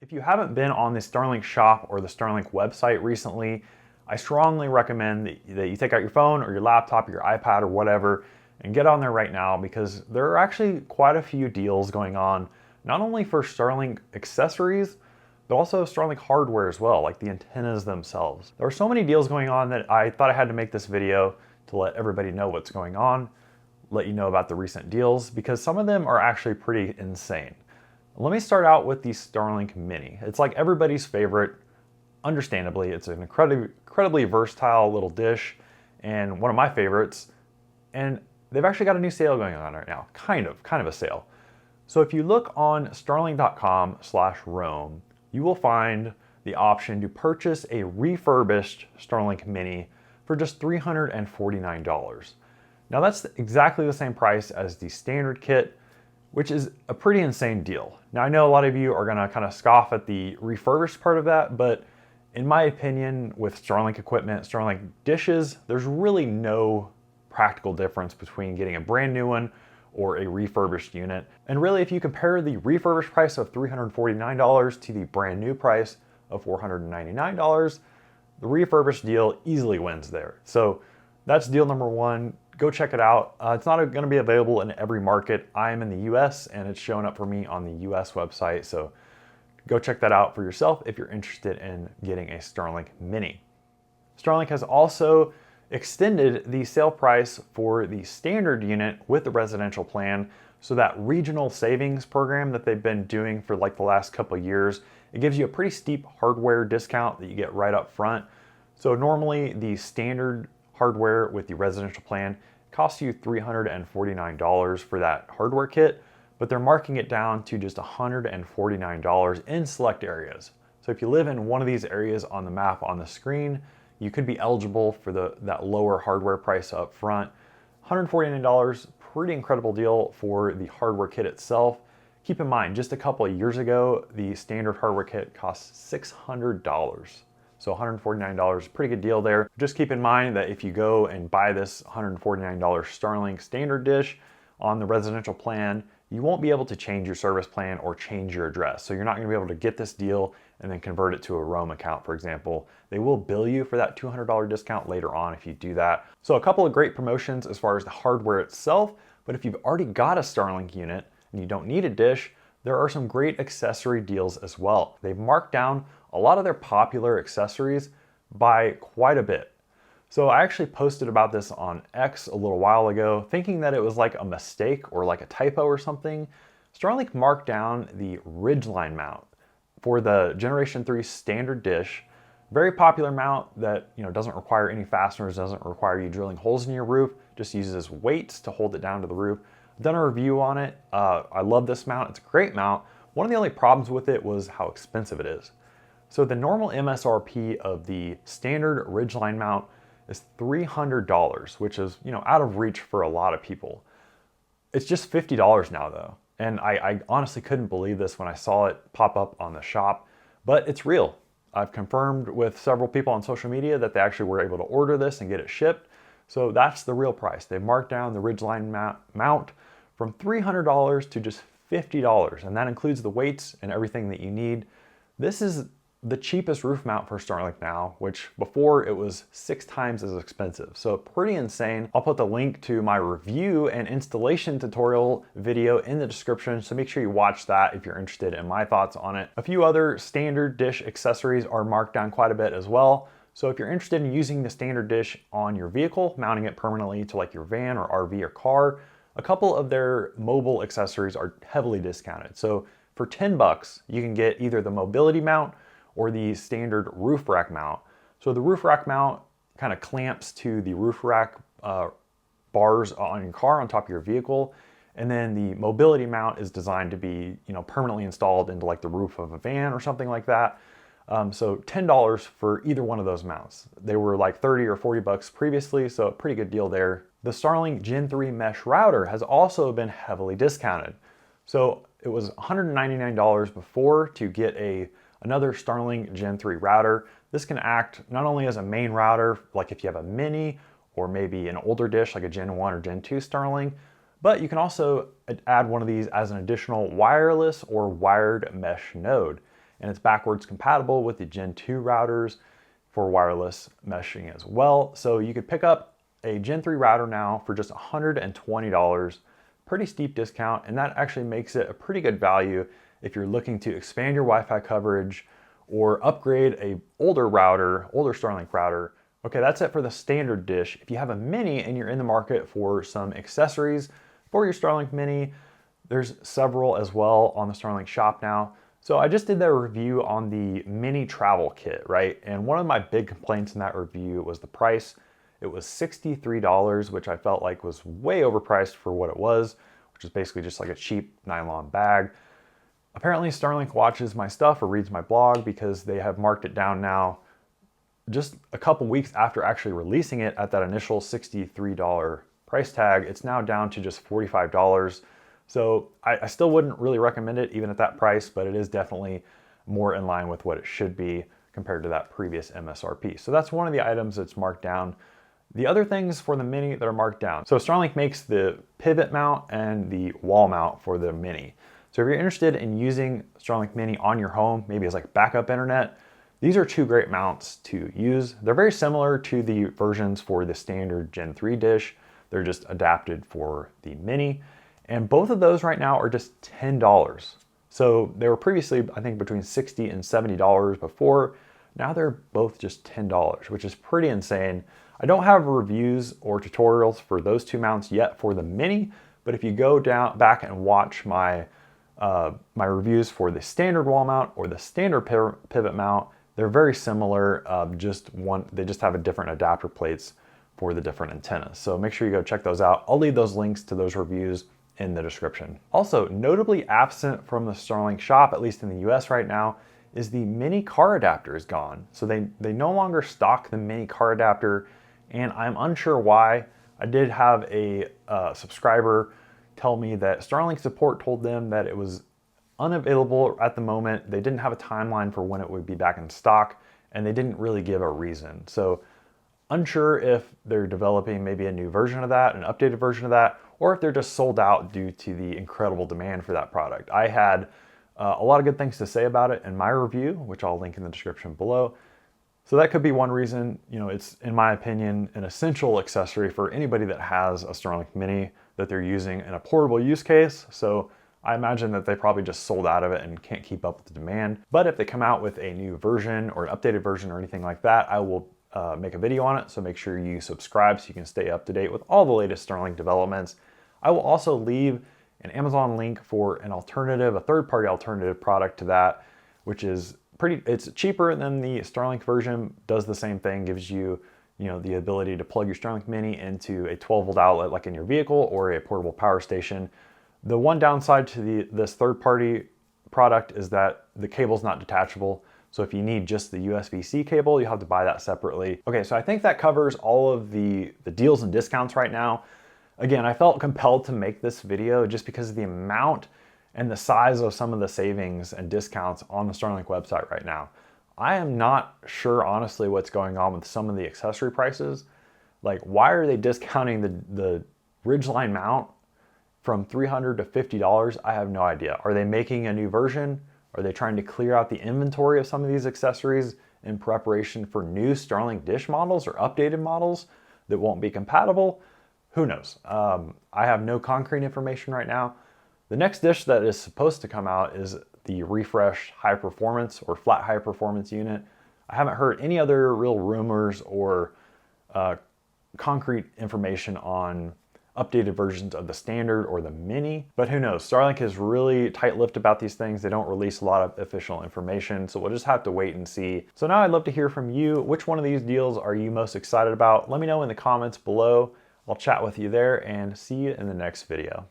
If you haven't been on the Starlink shop or the Starlink website recently, I strongly recommend that you take out your phone or your laptop or your iPad or whatever and get on there right now, because there are actually quite a few deals going on, not only for Starlink accessories, but also Starlink hardware as well, like the antennas themselves. There are so many deals going on that I thought I had to make this video to let everybody know what's going on, let you know about the recent deals, because some of them are actually pretty insane. Let me start out with the Starlink Mini. It's like everybody's favorite. Understandably, it's an incredibly versatile little dish and one of my favorites. And they've actually got a new sale going on right now, kind of a sale. So if you look on starlink.com/Rome, you will find the option to purchase a refurbished Starlink Mini for just $349. Now that's exactly the same price as the standard kit, which is a pretty insane deal. Now I know a lot of you are gonna kind of scoff at the refurbished part of that, but in my opinion, with Starlink equipment, Starlink dishes, there's really no practical difference between getting a brand new one or a refurbished unit. And really, if you compare the refurbished price of $349 to the brand new price of $499, the refurbished deal easily wins there. So that's deal number one. Go check it out. It's not going to be available in every market. I am in the US and it's showing up for me on the US website. So go check that out for yourself if you're interested in getting a Starlink Mini. Starlink has also extended the sale price for the standard unit with the residential plan. So that regional savings program that they've been doing for like the last couple of years, it gives you a pretty steep hardware discount that you get right up front. So normally the standard hardware with the residential plan costs you $349 for that hardware kit, but they're marking it down to just $149 in select areas. So if you live in one of these areas on the map on the screen, you could be eligible for that lower hardware price up front. $149, pretty incredible deal for the hardware kit itself. Keep in mind, just a couple of years ago, the standard hardware kit cost $600. So $149, pretty good deal there. Just keep in mind that if you go and buy this $149 Starlink standard dish on the residential plan, you won't be able to change your service plan or change your address. So you're not gonna be able to get this deal and then convert it to a Roam account, for example. They will bill you for that $200 discount later on if you do that. So a couple of great promotions as far as the hardware itself, but if you've already got a Starlink unit and you don't need a dish, there are some great accessory deals as well. They've marked down a lot of their popular accessories by quite a bit. So I actually posted about this on X a little while ago, thinking that it was like a mistake or like a typo or something. Starlink marked down the Ridgeline Mount for the Generation 3 standard dish. Very popular mount that doesn't require any fasteners, doesn't require you drilling holes in your roof, just uses weights to hold it down to the roof. I've done a review on it. I love this mount. It's a great mount. One of the only problems with it was how expensive it is. So the normal MSRP of the standard Ridgeline mount is $300, which is out of reach for a lot of people. It's just $50 now though. And I honestly couldn't believe this when I saw it pop up on the shop, but it's real. I've confirmed with several people on social media that they actually were able to order this and get it shipped. So that's the real price. They marked down the Ridgeline mount from $300 to just $50, and that includes the weights and everything that you need. This is the cheapest roof mount for Starlink now, which before it was 6 times as expensive. So pretty insane. I'll put the link to my review and installation tutorial video in the description, so make sure you watch that if you're interested in my thoughts on it. A few other standard dish accessories are marked down quite a bit as well. So if you're interested in using the standard dish on your vehicle, mounting it permanently to like your van or RV or car, a couple of their mobile accessories are heavily discounted. So for $10, you can get either the mobility mount or the standard roof rack mount. So the roof rack mount kind of clamps to the roof rack bars on your car on top of your vehicle. And then the mobility mount is designed to be permanently installed into like the roof of a van or something like that. So $10 for either one of those mounts. They were like 30 or 40 bucks previously, so a pretty good deal there. The Starlink Gen 3 mesh router has also been heavily discounted. So it was $199 before to get another Starlink Gen 3 router. This can act not only as a main router, like if you have a mini or maybe an older dish like a Gen 1 or Gen 2 Starlink, but you can also add one of these as an additional wireless or wired mesh node. and it's backwards compatible with the Gen 2 routers for wireless meshing as well. So you could pick up a Gen 3 router now for just $120, pretty steep discount, and that actually makes it a pretty good value if you're looking to expand your Wi-Fi coverage or upgrade a older Starlink router. Okay, that's it for the standard dish. If you have a mini and you're in the market for some accessories for your Starlink mini, there's several as well on the Starlink shop now. So I just did that review on the mini travel kit, right? And one of my big complaints in that review was the price. It was $63, which I felt like was way overpriced for what it was, which is basically just like a cheap nylon bag. Apparently Starlink watches my stuff or reads my blog because they have marked it down now just a couple weeks after actually releasing it at that initial $63 price tag. It's now down to just $45. So I still wouldn't really recommend it even at that price, but it is definitely more in line with what it should be compared to that previous MSRP. So that's one of the items that's marked down. The other things for the mini that are marked down. So Starlink makes the pivot mount and the wall mount for the mini. So if you're interested in using Starlink Mini on your home, maybe as like backup internet, these are two great mounts to use. They're very similar to the versions for the standard Gen 3 dish. They're just adapted for the mini. And both of those right now are just $10. So they were previously, I think, between $60 and $70 before. Now they're both just $10, which is pretty insane. I don't have reviews or tutorials for those two mounts yet for the mini, but if you go back and watch my reviews for the standard wall mount or the standard pivot mount, they're very similar. They just have a different adapter plates for the different antennas. So make sure you go check those out. I'll leave those links to those reviews in the description. Also, notably absent from the Starlink shop, at least in the US right now, is the mini car adapter is gone. So they no longer stock the mini car adapter, and I'm unsure why. I did have a subscriber tell me that Starlink support told them that it was unavailable at the moment. They didn't have a timeline for when it would be back in stock, and they didn't really give a reason. So unsure if they're developing maybe a new version of that, an updated version of that, or if they're just sold out due to the incredible demand for that product. I had a lot of good things to say about it in my review, which I'll link in the description below. So that could be one reason. You know, it's, in my opinion, an essential accessory for anybody that has a Starlink Mini that they're using in a portable use case. So I imagine that they probably just sold out of it and can't keep up with the demand. But if they come out with a new version or an updated version or anything like that, I will make a video on it. So make sure you subscribe so you can stay up to date with all the latest Starlink developments. I will also leave an Amazon link for an alternative, a third-party alternative product to that, which is it's cheaper than the Starlink version, does the same thing, gives you, the ability to plug your Starlink Mini into a 12-volt outlet like in your vehicle or a portable power station. The one downside to this third-party product is that the cable's not detachable. So if you need just the USB-C cable, you have to buy that separately. Okay, so I think that covers all of the deals and discounts right now. Again, I felt compelled to make this video just because of the amount and the size of some of the savings and discounts on the Starlink website right now. I am not sure, honestly, what's going on with some of the accessory prices. Like, why are they discounting the Ridgeline Mount from $300 to $50? I have no idea. Are they making a new version? Are they trying to clear out the inventory of some of these accessories in preparation for new Starlink dish models or updated models that won't be compatible? Who knows? I have no concrete information right now. The next dish that is supposed to come out is the Refresh high performance or flat high performance unit. I haven't heard any other real rumors or concrete information on updated versions of the standard or the mini, but who knows? Starlink is really tight-lipped about these things. They don't release a lot of official information, so we'll just have to wait and see. So now I'd love to hear from you. Which one of these deals are you most excited about? Let me know in the comments below. I'll chat with you there and see you in the next video.